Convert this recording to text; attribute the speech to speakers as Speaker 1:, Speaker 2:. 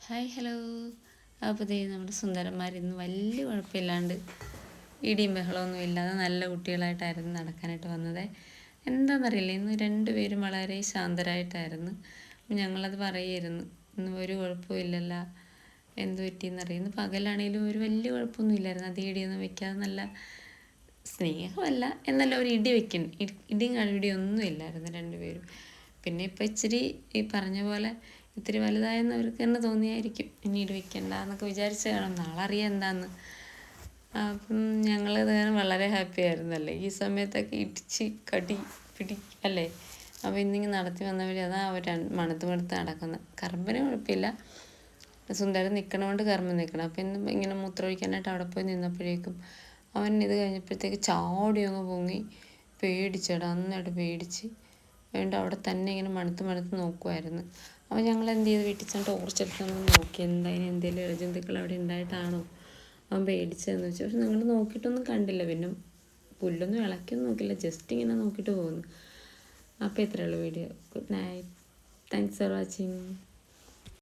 Speaker 1: Hi hello. അപ്പോൾ ദേ നമ്മുടെ സുന്ദരന്മാരിന്ന് വലിയ കുഴപ്പമില്ലാണ്ട് ഇടിയും ബഹളമൊന്നും ഇല്ലാതെ നല്ല കുട്ടികളായിട്ടായിരുന്നു നടക്കാനായിട്ട് വന്നത്. എന്താണെന്നറിയില്ല, ഇന്ന് രണ്ടുപേരും വളരെ ശാന്തരായിട്ടായിരുന്നു. ഞങ്ങളത് പറയുമായിരുന്നു, ഇന്ന് ഒരു കുഴപ്പമില്ലല്ലോ, എന്ത് പറ്റിയെന്നറിയുന്നു. പകലാണെങ്കിലും ഒരു വലിയ കുഴപ്പമൊന്നും ഇല്ലായിരുന്നു. അത് ഇടിയൊന്നും വെക്കാതെ നല്ല സ്നേഹമല്ല എന്നല്ല, ഒരു ഇടി വെക്കണം, ഇടിയും കഴിവിടിയൊന്നും ഇല്ലായിരുന്നു രണ്ടുപേരും. പിന്നെ ഇപ്പം ഇച്ചിരി ഈ പറഞ്ഞ പോലെ ഇത്തിരി വലുതായെന്ന് അവർക്ക് തന്നെ തോന്നിയായിരിക്കും, ഇനി ഇടി വെക്കണ്ട എന്നൊക്കെ വിചാരിച്ച് കാണും. നാളെ അറിയാം എന്താന്ന്. അപ്പം ഞങ്ങളത് വളരെ ഹാപ്പി ആയിരുന്നല്ലേ ഈ സമയത്തൊക്കെ ഇടിച്ച് കടി പിടി അല്ലേ. അപ്പോൾ ഇന്നിങ്ങനെ നടത്തി വന്ന വഴി അതാ അവർ മണത്ത് നടക്കുന്നത്. കറമ്പിന് കുഴപ്പമില്ല, സുന്ദരൻ നിൽക്കണോണ്ട് കറമ്പ് നിൽക്കണം. അപ്പം ഇന്ന് ഇങ്ങനെ മൂത്രമൊഴിക്കാനായിട്ട് അവിടെ പോയി നിന്നപ്പോഴേക്കും അവൻ ഇത് കഴിഞ്ഞപ്പോഴത്തേക്ക് ചാടി അങ്ങ് പൊങ്ങി പേടിച്ചേടാ, നന്നായിട്ട് പേടിച്ച്. അതുകൊണ്ട് അവിടെ തന്നെ ഇങ്ങനെ മണത്ത് നോക്കുമായിരുന്നു. അപ്പോൾ ഞങ്ങൾ എന്ത് ചെയ്ത് വീട്ടിൽ ചെന്ന് ടോർച്ചെടുത്ത് നമ്മൾ നോക്കി, എന്തായാലും എന്തെങ്കിലും ഇഴജന്തുക്കൾ അവിടെ ഉണ്ടായിട്ടാണോ അവൻ പേടിച്ചതെന്ന് വെച്ചാൽ. പക്ഷെ ഞങ്ങൾ നോക്കിയിട്ടൊന്നും കണ്ടില്ല. പിന്നെ പുല്ലൊന്നും ഇളക്കിയൊന്നും നോക്കില്ല, ജസ്റ്റ് ഇങ്ങനെ നോക്കിയിട്ട് പോകുന്നു. അപ്പോൾ ഇത്രയേ ഉള്ളൂ video. Good night, thanks for watching.